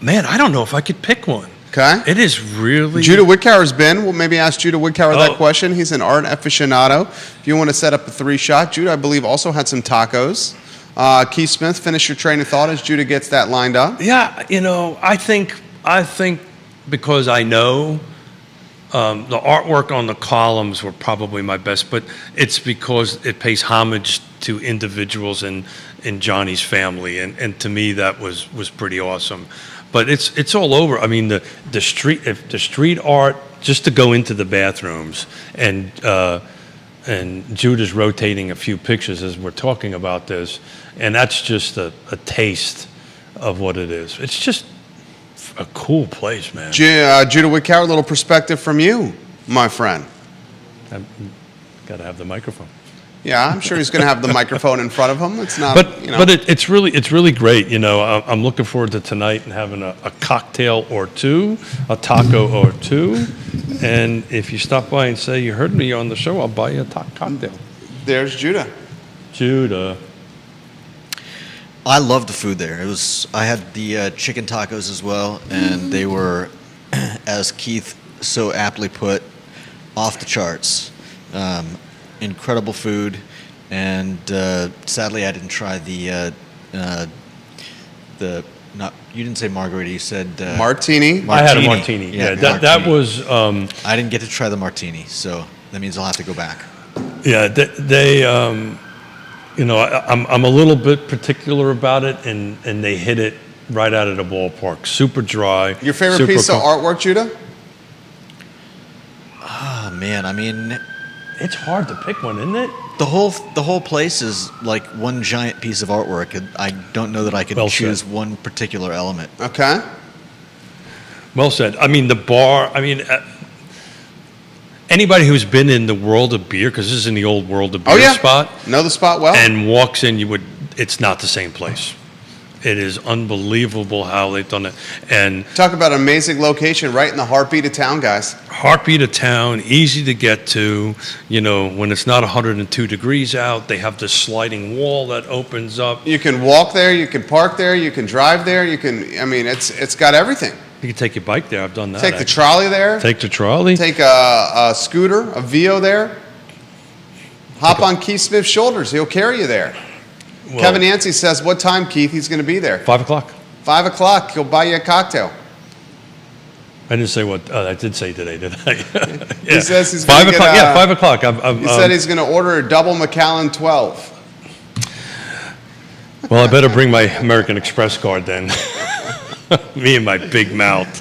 Man, I don't know if I could pick one. Okay. It is really. Judah Woodcower's been. We'll maybe ask Judah Woodcower that Oh. question. He's an art aficionado. If you want to set up a 3-shot, Judah, I believe, also had some tacos. Keith Smith, finish your train of thought as Judah gets that lined up. Yeah, I think because I know The artwork on the columns were probably my best, but it's because it pays homage to individuals in Johnny's family, and to me that was pretty awesome. But it's all over. I mean, the street art, just to go into the bathrooms, and Judah's rotating a few pictures as we're talking about this, and that's just a taste of what it is. It's just a cool place, man. Judah Wickower, a little perspective from you, my friend. I've got to have the microphone. Yeah, I'm sure he's going to have the microphone in front of him. It's not, But it's really great. You know, I'm looking forward to tonight and having a cocktail or two, a taco or two, and if you stop by and say you heard me on the show, I'll buy you a cocktail. There's Judah. Judah. I loved the food there. I had the chicken tacos as well, and they were, as Keith so aptly put, off the charts. Incredible food, and sadly I didn't try you didn't say margarita, you said Martini. I had a martini. Yeah, that martini. was. I didn't get to try the martini, so that means I'll have to go back. Yeah, they I'm a little bit particular about it, and they hit it right out of the ballpark. Super dry. Your favorite super piece of artwork, Judah? Oh man, I mean, It's hard to pick one, isn't it? the whole place is like one giant piece of artwork. And I don't know that I could Well choose said. one particular element. Okay. Well said. I mean, the bar. I mean, anybody who's been in the World of Beer, because this is in the old World of Beer Oh, yeah. spot, Know the spot well? and walks in, it's not the same place. It is unbelievable how they've done it. And Talk about an amazing location right in the heartbeat of town, guys. heartbeat of town, easy to get to. You know, when it's not 102 degrees out, they have this sliding wall that opens up. You can walk there, you can park there, you can drive there, it's got everything. You can take your bike there. I've done that. Take the actually. trolley there, Take the trolley. take a scooter, a Vio there. Hop on Keith Smith's shoulders, he'll carry you there. Well, Kevin Yancey says, what time, Keith, he's going to be there? 5 o'clock. 5 o'clock, he'll buy you a cocktail. I didn't say what I did say today, did I? Yeah. He says he's 5 gonna get o'clock. a- Yeah, 5 o'clock. He said he's going to order a double Macallan 12. Well, I better bring my American Express card then. Me and my big mouth.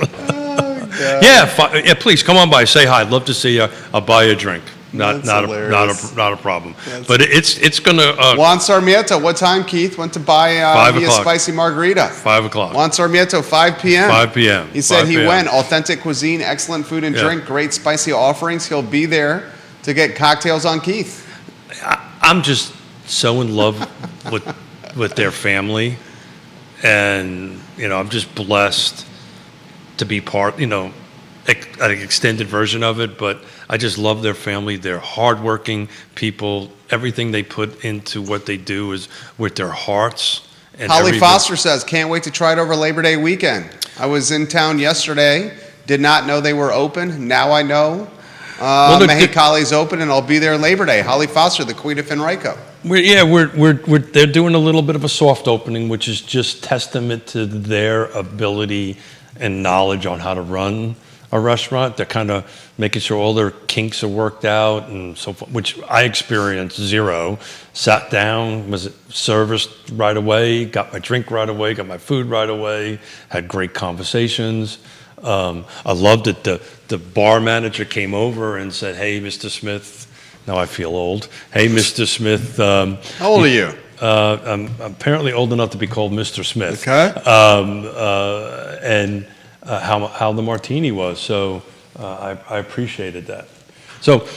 Yeah, please come on by. Say hi. I'd love to see you. I'll buy you a drink. That's hilarious. Not a problem. But it's gonna Juan Sarmiento, what time, Keith? Went to buy 5 me a o'clock. spicy margarita. 5 o'clock. Juan Sarmiento, 5 p.m. 5 p.m. He said 5 he p.m. went. Authentic cuisine, excellent food and Yeah. drink, great spicy offerings. He'll be there to get cocktails on Keith. I'm just so in love with their family, and I'm just blessed to be part. An extended version of it, but I just love their family. They're hardworking people. Everything they put into what they do is with their hearts. And Holly everything- Foster says, can't wait to try it over Labor Day weekend. I was in town yesterday, did not know they were open. Now I know. look, Mexicali's open, and I'll be there Labor Day. Holly Foster, the Queen of Henrico. They're doing a little bit of a soft opening, which is just testament to their ability and knowledge on how to run a restaurant. They're kind of making sure all their kinks are worked out and so forth, which I experienced zero. Sat down, was serviced right away, got my drink right away, got my food right away, had great conversations. I loved it. The bar manager came over and said, "Hey, Mr. Smith." Now I feel old. "Hey, Mr. Smith." How old are you? I'm apparently old enough to be called Mr. Smith. Okay. And how the martini was. So I appreciated that. So,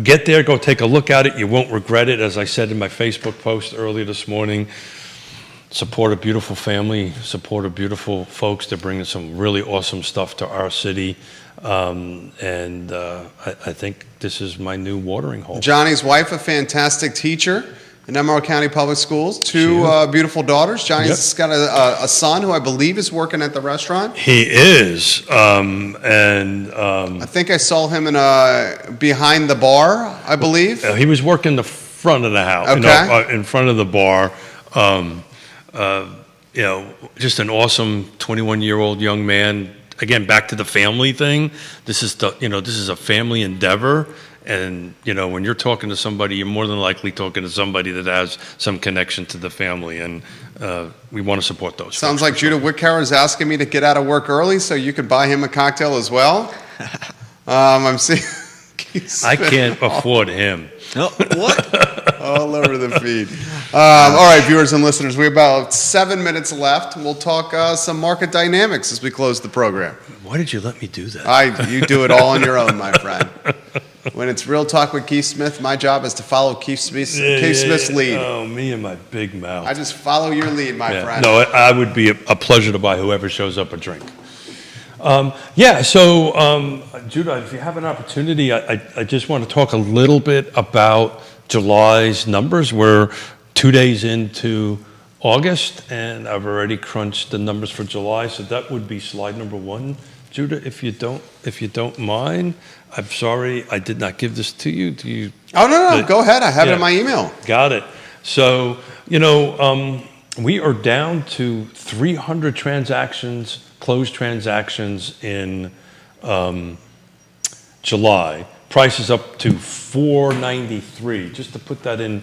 get there, go take a look at it. You won't regret it. As I said in my Facebook post earlier this morning, support a beautiful family, support a beautiful folks. They're bringing some really awesome stuff to our city. I think this is my new watering hole. Johnny's wife, a fantastic teacher in Emerald County Public Schools. Two beautiful daughters. Johnny's got a son who I believe is working at the restaurant. He is. I think I saw him behind the bar, I believe. He was working the front of the house, Okay. in front of the bar. Just an awesome 21-year-old young man. again, back to the family thing. This is this is a family endeavor. And, when you're talking to somebody, you're more than likely talking to somebody that has some connection to the family. And we want to support those. Sounds folks. like Judah Whitcower is asking me to get out of work early so you could buy him a cocktail as well. I'm seeing I can't afford him. No, what? all over the feed. All right, viewers and listeners, we have about 7 minutes left. We'll talk some market dynamics as we close the program. Why did you let me do that? You do it all on your own, my friend. When it's Real Talk with Keith Smith, my job is to follow Keith Smith's lead. Oh, me and my big mouth. I just follow your lead, my friend. No, I would be a pleasure to buy whoever shows up a drink. Judah, if you have an opportunity, I just want to talk a little bit about July's numbers. We're 2 days into August, and I've already crunched the numbers for July, so that would be slide number 1. Judah, if you don't mind, I'm sorry I did not give this to you. Do you? Oh, no, go ahead. I have it in my email. Got it. So, we are down to 300 transactions, closed transactions in July. Price is up to $493. Just to put that in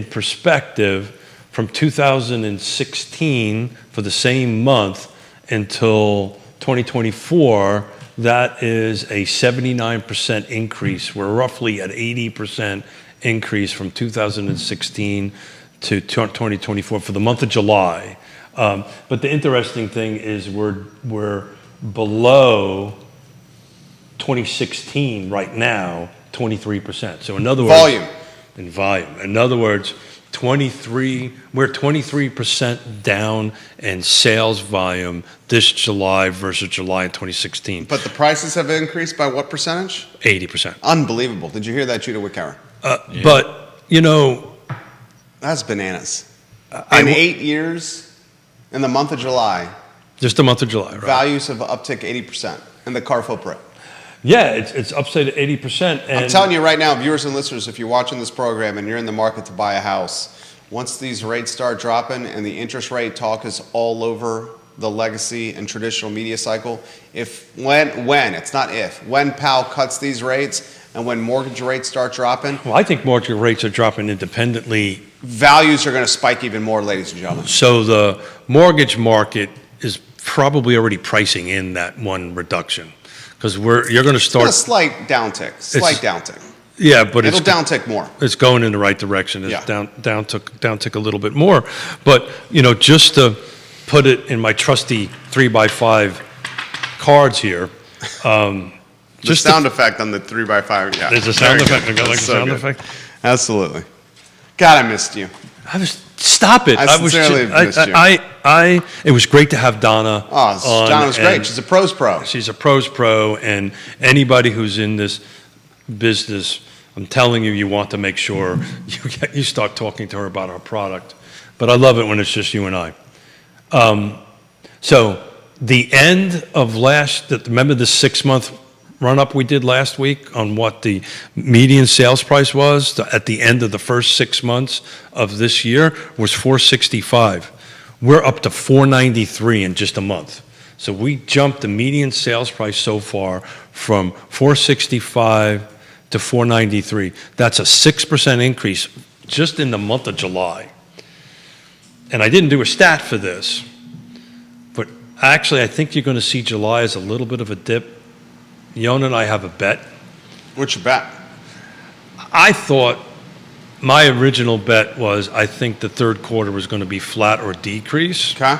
perspective, from 2016 for the same month until 2024, that is a 79% increase. We're roughly at 80% increase from 2016 to 2024 for the month of July. But the interesting thing is we're below 2016 right now, 23%. So in other words, volume. In other words, we're 23% down in sales volume this July versus July in 2016. But the prices have increased by what percentage? 80%. Unbelievable. Did you hear that, Judah Whitcower? But, That's bananas. In 8 years, in the month of July, just the month of July, right? values have uptick 80% in the car footprint. Yeah, it's up to 80%. And I'm telling you right now, viewers and listeners, if you're watching this program and you're in the market to buy a house, once these rates start dropping and the interest rate talk is all over the legacy and traditional media cycle, when Powell cuts these rates and when mortgage rates start dropping, well, I think mortgage rates are dropping independently. values are going to spike even more, ladies and gentlemen. So the mortgage market is probably already pricing in that one reduction. Because you're going to start a slight downtick. Yeah, but it'll downtick more. It's going in the right direction. It's Yeah. downtick a little bit more. But just to put it in my trusty 3x5 cards here. The sound effect on the 3x5. Yeah, There's a sound Very effect. good. I got like That's a so sound good. effect. Absolutely. God, I missed you. Stop it! I sincerely missed you. It was great to have Donna. Oh, Donna was great. and She's a pros pro. She's a pros pro, and anybody who's in this business, I'm telling you, you want to make sure you start talking to her about our product. But I love it when it's just you and I. So the end of remember the 6-month run-up we did last week on what the median sales price was at the end of the first 6 months of this year was $465. We're up to $493 in just a month. So we jumped the median sales price so far from $465 to $493. That's a 6% increase just in the month of July. And I didn't do a stat for this, but actually I think you're going to see July as a little bit of a dip. Yona and I have a bet. What's your bet? I thought my original bet was I think the third quarter was going to be flat or decrease. Okay.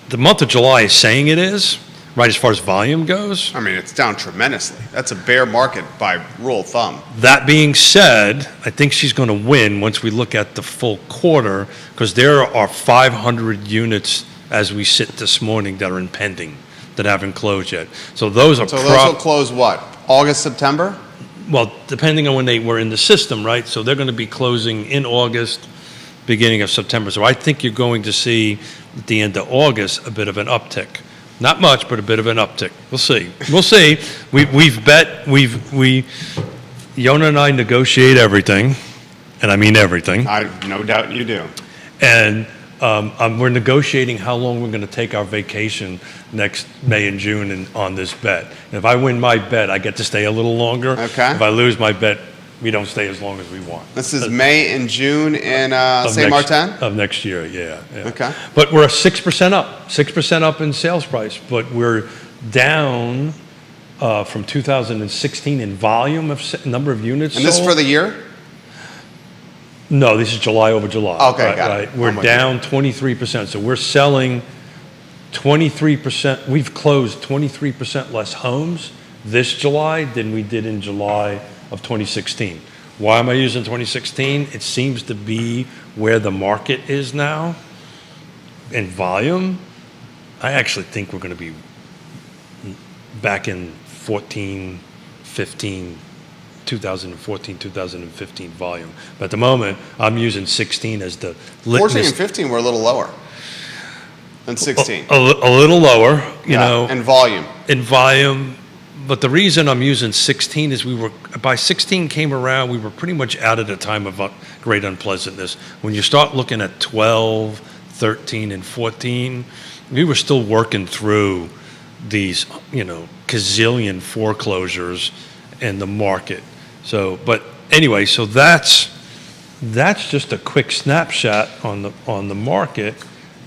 The month of July is saying it is, right, as far as volume goes. I mean, it's down tremendously. That's a bear market by rule of thumb. That being said, I think she's going to win once we look at the full quarter because there are 500 units as we sit this morning that are in pending that haven't closed yet. So those are So those will close what? August, September? well, depending on when they were in the system, right? So they're going to be closing in August, beginning of September. So I think you're going to see at the end of August a bit of an uptick. Not much, but a bit of an uptick. We'll see. We'll see. We've bet. Yona and I negotiate everything, and I mean everything. No doubt you do. And We're negotiating how long we're going to take our vacation next May and June on this bet. And if I win my bet, I get to stay a little longer. Okay. If I lose my bet, we don't stay as long as we want. This is May and June in Of St. next- Martin? Of next year, yeah. Okay. But we're 6% up, 6% up in sales price, but we're down from 2016 in volume of number of units And this sold. for the year? No, this is July over July. Okay, got it. We're I'm with you. down 23%. So we're selling 23%. We've closed 23% less homes this July than we did in July of 2016. Why am I using 2016? It seems to be where the market is now in volume. I actually think we're going to be back in 2014, 2015 volume. But at the moment, I'm using 16 as the 14 litmus. and 15 were a little lower than 16. A little lower, you know, And volume. in volume. But the reason I'm using 16 is by 16 came around, we were pretty much out at a time of great unpleasantness. When you start looking at 12, 13, and 14, we were still working through these, gazillion foreclosures in the market. So, but anyway, so that's just a quick snapshot on the market,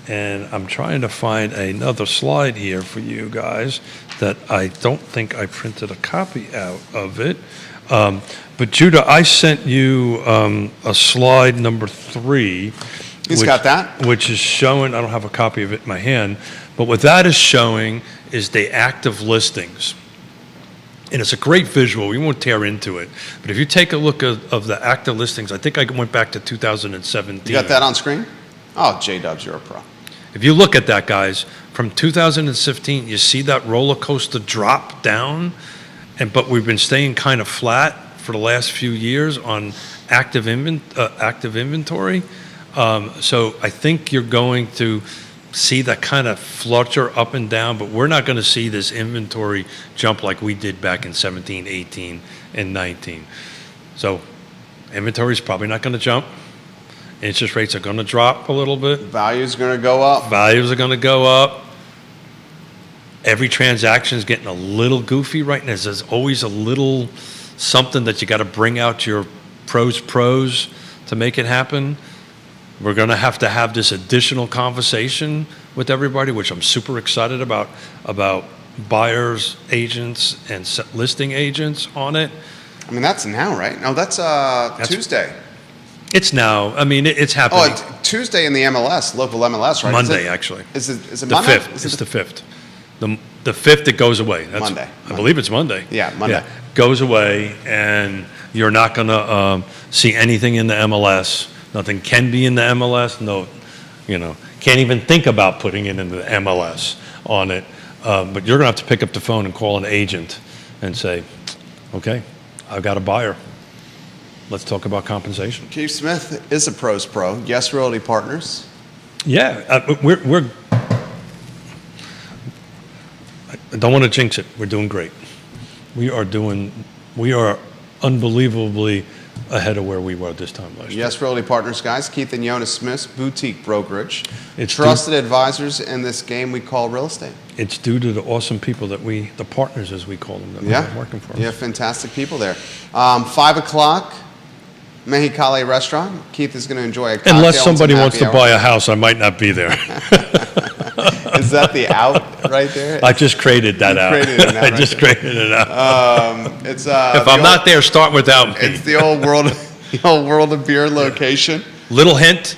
and I'm trying to find another slide here for you guys that I don't think I printed a copy out of it. But Judah, I sent you a slide number 3. He's got that? Which is showing, I don't have a copy of it in my hand, but what that is showing is the active listings. And it's a great visual. We won't tear into it. But if you take a look of the active listings, I think I went back to 2017. You got that on screen? Oh, J-Dubs, you're a pro. If you look at that, guys, from 2015, you see that roller coaster drop down, but we've been staying kind of flat for the last few years on active inventory. So I think you're going to see that kind of flutter up and down, but we're not going to see this inventory jump like we did back in 17, 18, and 19. So inventory is probably not going to jump. Interest rates are going to drop a little bit. Value's going to go up. Values are going to go up. Every transaction is getting a little goofy right now. There's always a little something that you got to bring out your pros to make it happen. We're going to have this additional conversation with everybody, which I'm super excited about buyers, agents, and listing agents on it. I mean, that's now, right? No, that's Tuesday. It's now. I mean, it's happening. Oh, it's Tuesday in the MLS, local MLS, right? Monday, actually. Is it The Monday? 5th. It's the 5th. The 5th, it goes away. That's, Monday. I believe it's Monday. Yeah, Monday. Goes away, and you're not going to see anything in the MLS. Nothing can be in the MLS. No, can't even think about putting it in the MLS on it. But you're going to have to pick up the phone and call an agent and say, okay, I've got a buyer. Let's talk about compensation. Keith Smith is a pros pro. Yes Realty Partners. Yeah, we're I don't want to jinx it. We're doing great. We are unbelievably ahead of where we were this time last year. Yes Realty Partners, guys. Keith and Jonas Smith's boutique brokerage. It's Trusted advisors in this game we call real estate. It's due to the awesome people the partners as we call them, that we have working for us. Yeah, fantastic people there. 5 o'clock, Mexicali restaurant. Keith is going to enjoy a cocktail. Unless and somebody some wants to happy buy a house, I might not be there. Is that the out right there? I just created that out. created it out I right just there. created it out. It's If I'm not there, start without me. It's the old world of beer location. Little hint,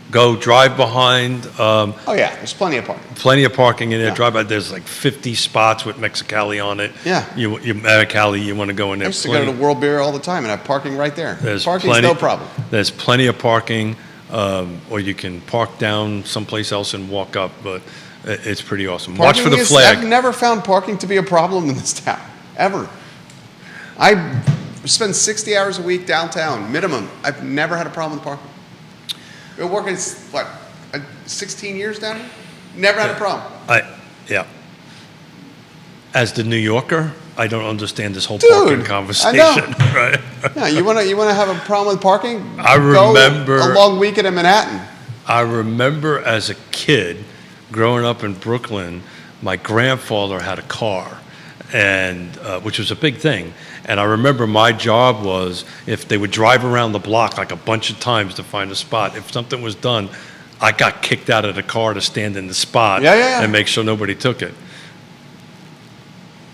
go drive behind. Oh yeah, there's plenty of parking. Plenty of parking in there. Yeah. Drive by. There's like 50 spots with Mexicali on it. Yeah. You Mexicali, you want to go in I there. used to go to World Beer all the time and have parking right there. There's Parking's plenty, no problem. There's plenty of parking, or you can park down someplace else and walk up, but it's pretty awesome. Watch for the I've flag. never found parking to be a problem in this town, ever. I spend 60 hours a week downtown, minimum. I've never had a problem with parking. Been working, 16 years down here? Never had a problem. Yeah. As the New Yorker, I don't understand this whole Dude, parking conversation. I know. Right? Yeah, you want to have a problem with parking? I Go remember- a long weekend in Manhattan. I remember as a kid growing up in Brooklyn, my grandfather had a car, and which was a big thing. And I remember my job was, if they would drive around the block like a bunch of times to find a spot, if something was done, I got kicked out of the car to stand in the spot and make sure nobody took it.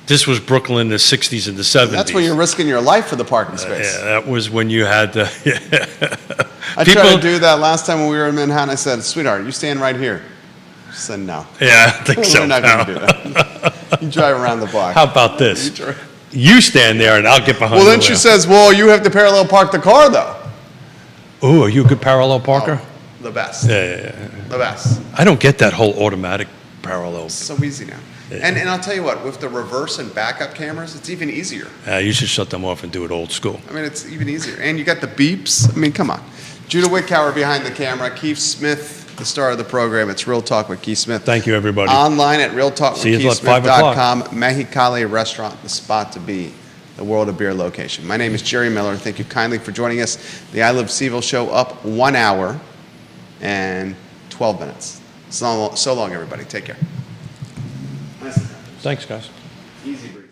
This was Brooklyn in the 60s and the 70s. That's when you're risking your life for the parking space. Yeah, that was when you had to. I tried to do that last time when we were in Manhattan. I said, "Sweetheart, you stand right here." She said, "No." Yeah, I think so. We're not going to do that. You drive around the block. How about this? You drive- You stand there and I'll get behind Well, the then wheel. she says, "Well, you have to parallel park the car, though." Ooh, are you a good parallel parker? Oh, the best. Yeah. The best. I don't get that whole automatic parallel. It's so easy now. And I'll tell you what, with the reverse and backup cameras, it's even easier. You should shut them off and do it old school. I mean, it's even easier. And you got the beeps. I mean, come on. Judah Wickower behind the camera. Keith Smith, the star of the program. It's Real Talk with Keith Smith. Thank you, everybody. Online at See you at 5 o'clock. realtalkwithkeithsmith.com. Mexicali Restaurant, the spot to be. The World of Beer location. My name is Jerry Miller. Thank you kindly for joining us. The I Love Seville show up 1 hour and 12 minutes. So long, everybody. Take care. Thanks, guys. Easy breezy.